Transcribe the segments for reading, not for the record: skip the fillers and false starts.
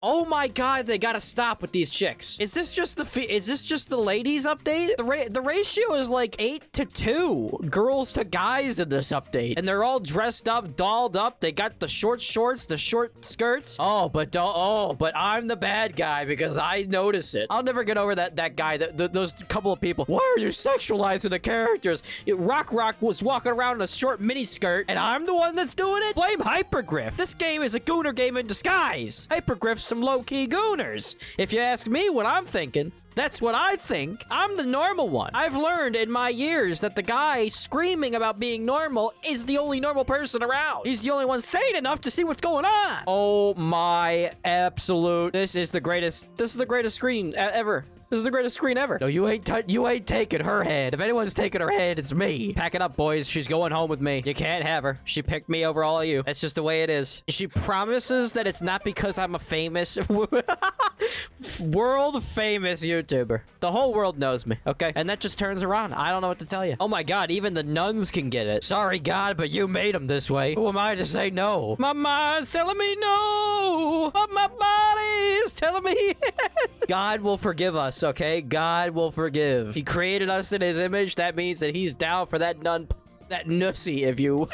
Oh my god, they gotta stop with these chicks. Is this just the ladies update? The ratio is like 8 to 2 girls to guys in this update. And they're all dressed up, dolled up. They got the short shorts, the short skirts. But I'm the bad guy because I notice it. I'll never get over that guy, those couple of people. Why are you sexualizing the characters? Rock was walking around in a short mini skirt and I'm the one that's doing it? Blame Hypergriff. This game is a gooner game in disguise. Hypergriff's some low-key gooners. If you ask me what I'm thinking, that's what I think. I'm the normal one. I've learned in my years that the guy screaming about being normal is the only normal person around. He's the only one sane enough to see what's going on. Oh my absolute. This is the greatest screen ever. This is the greatest screen ever. No, you ain't taking her head. If anyone's taking her head, it's me. Pack it up, boys. She's going home with me. You can't have her. She picked me over all of you. That's just the way it is. She promises that it's not because I'm a famous, world famous YouTuber. The whole world knows me, okay? And that just turns her on. I don't know what to tell you. Oh my God, even the nuns can get it. Sorry, God, but you made them this way. Who am I to say no? My mind's telling me no, but my body is telling me yes. God will forgive us. Okay, God will forgive. He created us in his image. That means that he's down for that nussy, if you...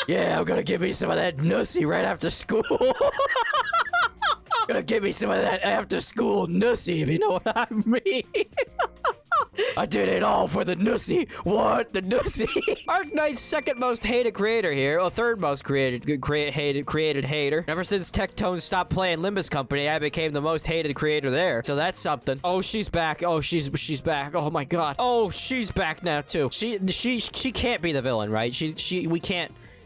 Yeah, I'm gonna give me some of that nussy right after school. Gonna give me some of that after school nussy, if you know what I mean. I did it all for the nussy. What? The nussy? Arknights' second most hated creator here. Or third most hated hater. Ever since Tectone stopped playing Limbus Company, I became the most hated creator there. So that's something. Oh, she's back. Oh, she's back. Oh my God. Oh, she's back now too. She can't be the villain, right?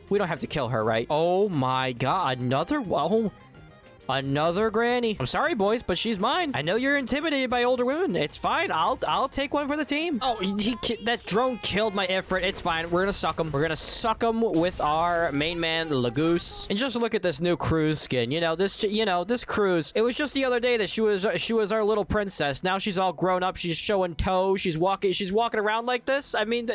We don't have to kill her, right? Oh my God. Another granny. I'm sorry, boys, but she's mine. I know you're intimidated by older women. It's fine. I'll take one for the team. Oh, that drone killed my Ifrit. It's fine. We're gonna suck him. We're gonna suck him with our main man, Lagoose. And just look at this new Cruise skin. This Cruise. It was just the other day that she was our little princess. Now she's all grown up. She's showing toe. She's walking around like this. I mean,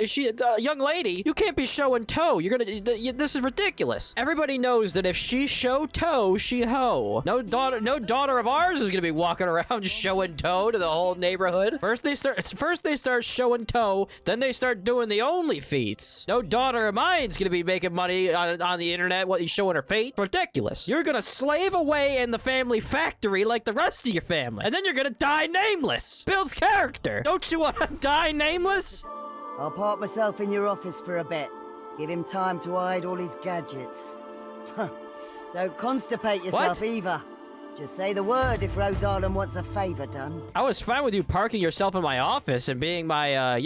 young lady, you can't be showing toe. This is ridiculous. Everybody knows that if she show toe, she hoe. No daughter of ours is gonna be walking around showing toe to the whole neighborhood. First they start showing toe, then they start doing the only feats. No daughter of mine's gonna be making money on the internet while he's showing her feet. Ridiculous. You're gonna slave away in the family factory like the rest of your family, and then you're gonna die nameless. Builds character. Don't you want to die nameless? I'll park myself in your office for a bit. Give him time to hide all his gadgets. Don't constipate yourself either. Just say the word if Rose Island wants a favor done. I was fine with you parking yourself in my office and being my,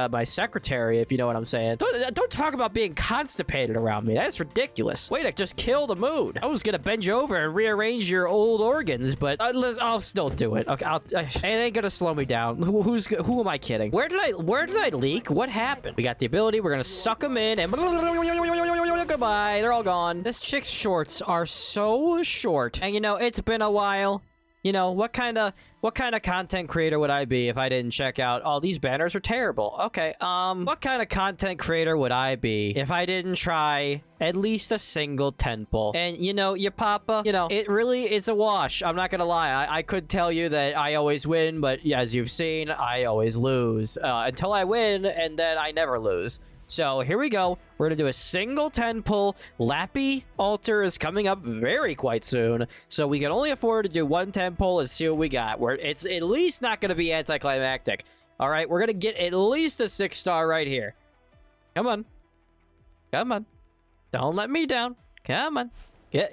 my secretary, if you know what I'm saying. Don't talk about being constipated around me. That's ridiculous. Way to just kill the mood. I was gonna bend you over and rearrange your old organs, but I'll still do it. Okay, it ain't gonna slow me down. Who am I kidding? Where did I leak? What happened? We got the ability. We're gonna suck them in and goodbye. They're all gone. This chick's shorts are so short, and it's been a while. What kind of content creator would I be if I didn't check out? Oh, these banners are terrible. Okay, what kind of content creator would I be if I didn't try at least a single 10 pull? And your papa, it really is a wash. I'm not gonna lie. I could tell you that I always win, but as you've seen, I always lose until I win, and then I never lose. So here we go. We're gonna do a single 10 pull. Lappy Altar is coming up quite soon. So we can only afford to do one 10 pull and see what we got. It's at least not gonna be anticlimactic. All right, we're gonna get at least a 6-star right here. Come on. Come on. Don't let me down. Come on. Yeah.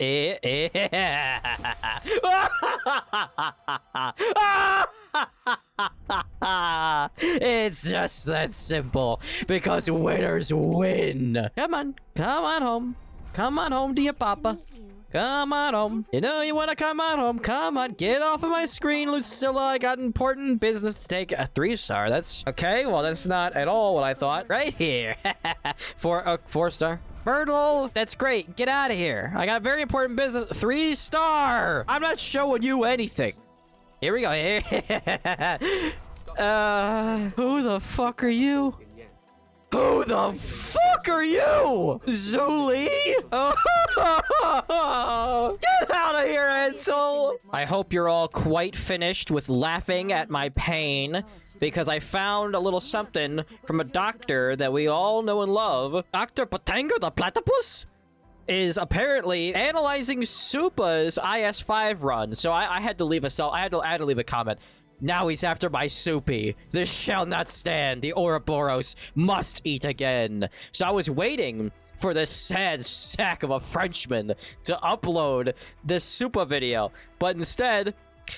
It's just that simple, because winners win. Come on home. Come on home to your papa. Come on home. You want to come on home. Come on, get off of my screen, Lucilla. I got important business to take. A 3-star. That's okay. Well, that's not at all what I thought. Right here. 4-star. Myrtle, that's great. Get out of here. I got very important business. 3-star. I'm not showing you anything. Here we go. Who the fuck are you? Who the fuck are you? Zuli? Get out of here, Ansel! I hope you're all quite finished with laughing at my pain, because I found a little something from a doctor that we all know and love. Dr. Patango the Platypus is apparently analyzing Supa's IS5 run. So I had to leave I had to leave a comment. Now he's after my Soupy. This shall not stand. The Ouroboros must eat again. So I was waiting for this sad sack of a Frenchman to upload this Supa video. But instead,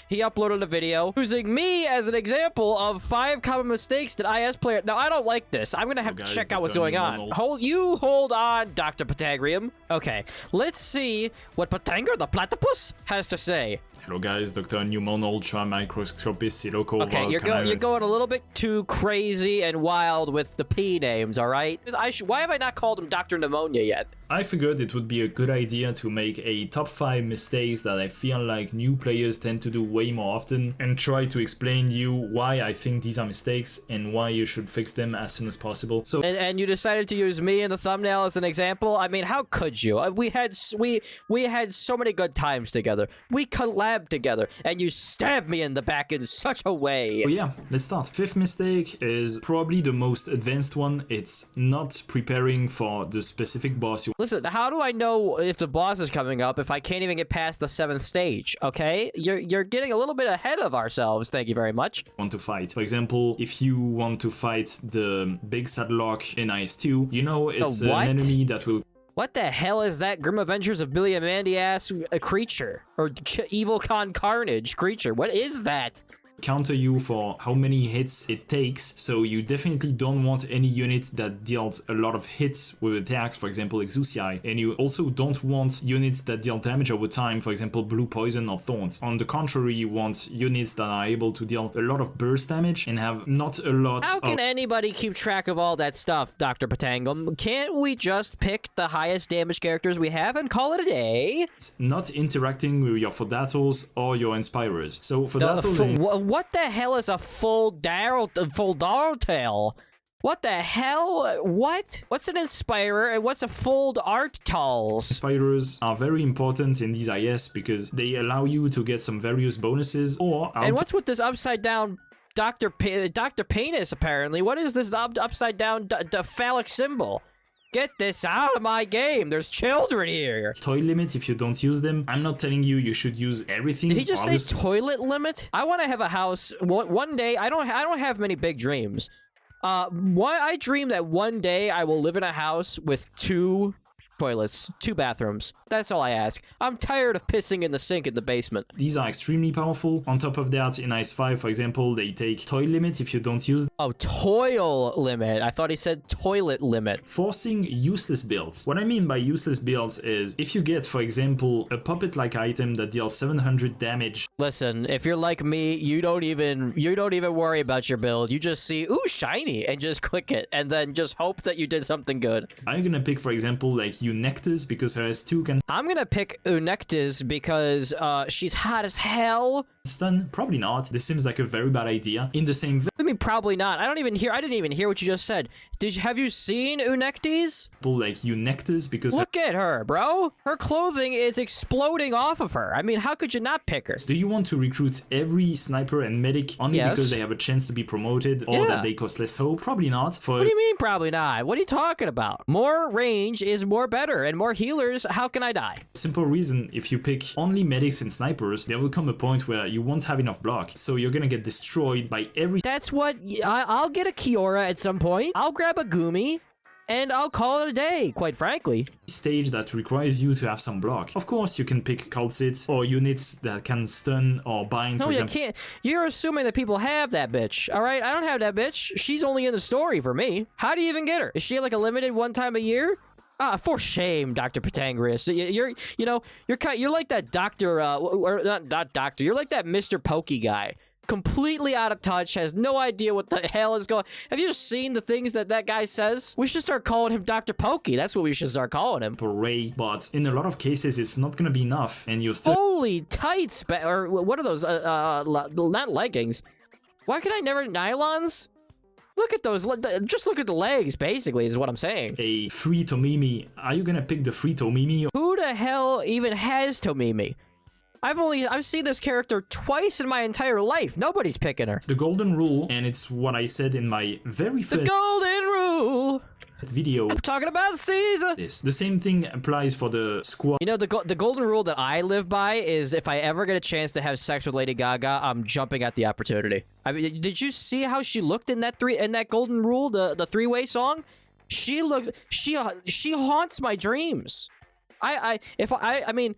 he uploaded a video using me as an example of 5 common mistakes that IS player. Now, I don't like this. I'm gonna have to check out what's going on. Hold on, Dr. Patagrium. Okay, let's see what Patango the Platypus has to say. Hello guys, Dr. Newman Ultra Microscopy Siloco. Okay, you're going a little bit too crazy and wild with the P names, all right? Why have I not called him Dr. Pneumonia yet? I figured it would be a good idea to make a top 5 mistakes that I feel like new players tend to do way more often, and try to explain you why I think these are mistakes and why you should fix them as soon as possible. So and you decided to use me in the thumbnail as an example? I mean, how could you? We had so many good times together. We collabed together, and you stabbed me in the back in such a way. Oh yeah, let's start. 5th mistake is probably the most advanced one. It's not preparing for the specific boss you Listen, how do I know if the boss is coming up if I can't even get past the 7th stage, okay? You're getting a little bit ahead of ourselves, thank you very much. Want to fight. For example, if you want to fight the big Sadlock in IS2, you know it's an enemy that will... What the hell is that Grim Adventures of Billy and Mandy ass creature? Or Evil Con Carnage creature? What is that? Counter you for how many hits it takes, so you definitely don't want any unit that deals a lot of hits with attacks, for example Exucii, and you also don't want units that deal damage over time, for example Blue Poison or Thorns. On the contrary, you want units that are able to deal a lot of burst damage and have not a lot How can anybody keep track of all that stuff, Dr. Patangum? Can't we just pick the highest damage characters we have and call it a day? Not interacting with your Fodators or your Inspirers. So Fodators... What the hell is a full Dartail? What the hell? What? What's an Inspirer and what's a fold art tals? Inspirers are very important in these IS because they allow you to get some various bonuses or... And what's with this upside down Dr. Penis apparently? What is this upside down phallic symbol? Get this out of my game. There's children here. Toy limit if you don't use them. I'm not telling you you should use everything. Did he just say toilet limit? I want to have a house one day. I don't have many big dreams. I dream that one day I will live in a house with 2 toilets, 2 bathrooms. That's all I ask. I'm tired of pissing in the sink in the basement. These are extremely powerful. On top of that, in IS5, for example, they take toy limit if you don't use them. Oh, toil limit. I thought he said toilet limit. Forcing useless builds. What I mean by useless builds is if you get, for example, a puppet-like item that deals 700 damage. Listen, if you're like me, you don't even worry about your build. You just see, ooh, shiny, and just click it, and then just hope that you did something good. I'm gonna pick, for example, like eunectes because her S2 can... I'm gonna pick eunectes because she's hot as hell. Stun? Probably not. This seems like a very bad idea. In the same... I mean, probably not. I didn't even hear what you just said. Have you seen eunectes? Like eunectes because... Look at her, bro. Her clothing is exploding off of her. I mean, how could you not pick her? Do you want to recruit every sniper and medic only because they have a chance to be promoted or that they cost less hope? Probably not. What do you mean probably not? What are you talking about? More range is more better, and more healers, how can I die? Simple reason, if you pick only medics and snipers, there will come a point where you won't have enough block, so you're gonna get destroyed by every... That's what... I'll get a Kiora at some point. I'll grab a Gumi, and I'll call it a day, quite frankly. Stage that requires you to have some block. Of course, you can pick cultists or units that can stun or bind, for example. No, you can't. You're assuming that people have that bitch, all right? I don't have that bitch. She's only in the story for me. How do you even get her? Is she like a limited one time a year? Ah, for shame, Dr. Patangrius. You're like that doctor, or not doctor. You're like that Mr. Pokey guy. Completely out of touch, has no idea what the hell is going. Have you seen the things that guy says? We should start calling him Dr. Pokey. That's what we should start calling him. Array, but in a lot of cases, it's not gonna be enough, and you're still... Holy tights, or what are those? Not leggings. Why can I never... Nylons? Look at those. Just look at the legs, basically, is what I'm saying. A free Tomimi. Are you gonna pick the free Tomimi? Who the hell even has Tomimi? I've seen this character twice in my entire life. Nobody's picking her. The golden rule, and it's what I said in my very first golden rule video. I'm talking about Caesar. The same thing applies for the squad. You know, the golden rule that I live by is if I ever get a chance to have sex with Lady Gaga, I'm jumping at the opportunity. I mean, did you see how she looked in that golden rule, the three-way song? She haunts my dreams. I mean,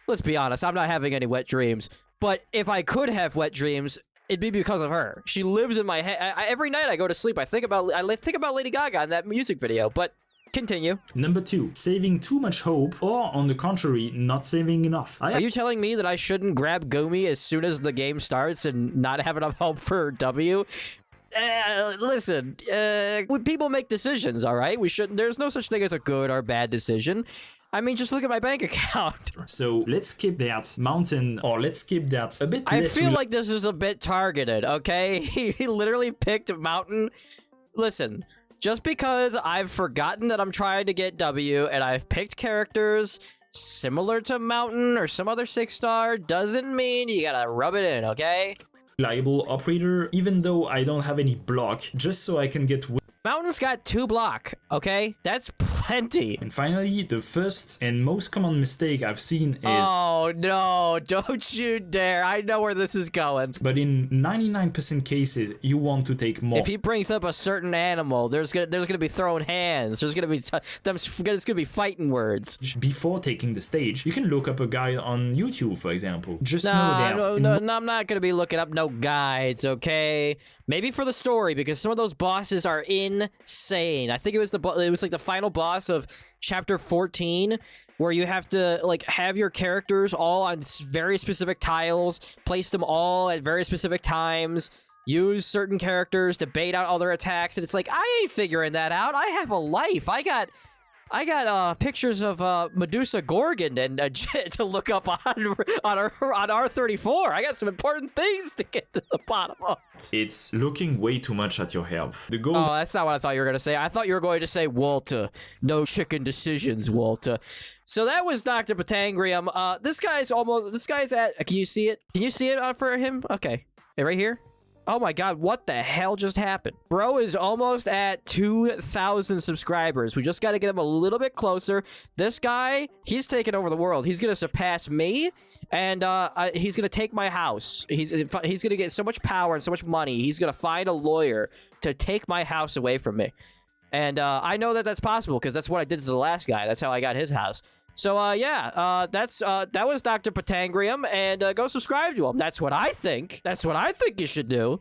let's be honest, I'm not having any wet dreams, but if I could have wet dreams, it'd be because of her. She lives in my head. Every night I go to sleep, I think about Lady Gaga in that music video, but continue. Number 2, saving too much hope, or on the contrary, not saving enough. Are you telling me that I shouldn't grab Gumi as soon as the game starts and not have enough hope for W? Listen, people make decisions, all right? There's no such thing as a good or bad decision. I mean, just look at my bank account. So let's skip that mountain, or let's skip that a bit less. I feel like this is a bit targeted, okay? He literally picked mountain. Listen, just because I've forgotten that I'm trying to get W and I've picked characters similar to mountain or some other 6-star doesn't mean you gotta rub it in, okay? Reliable operator, even though I don't have any block, just so I can get. Mountain's got 2 block, okay? That's plenty. And finally, the first and most common mistake I've seen is... Oh, no, don't you dare. I know where this is going. But in 99% cases, you want to take more. If he brings up a certain animal, there's gonna be throwing hands. There's gonna be it's gonna be fighting words. Before taking the stage, you can look up a guide on YouTube, for example. Just know that... No, I'm not gonna be looking up no guides, okay? Maybe for the story, because some of those bosses are insane. I think it was like the final boss of chapter 14, where you have to like have your characters all on very specific tiles, place them all at very specific times, use certain characters to bait out other attacks, and it's like, I ain't figuring that out. I have a life. I got pictures of Medusa Gorgon and to look up on R34. I got some important things to get to the bottom of. It's looking way too much at your health. The goal. Oh, that's not what I thought you were gonna say. I thought you were going to say Walter. No chicken decisions, Walter. So that was Dr. Patangrium. This guy's at. Can you see it? Can you see it for him? Okay, right here. Oh my god, what the hell just happened? Bro is almost at 2,000 subscribers. We just got to get him a little bit closer. This guy, he's taking over the world. He's going to surpass me, and he's going to take my house. He's going to get so much power and so much money. He's going to find a lawyer to take my house away from me. And I know that that's possible because that's what I did to the last guy. That's how I got his house. So, yeah, that was Dr. Patangrium, and go subscribe to him. That's what I think. That's what I think you should do.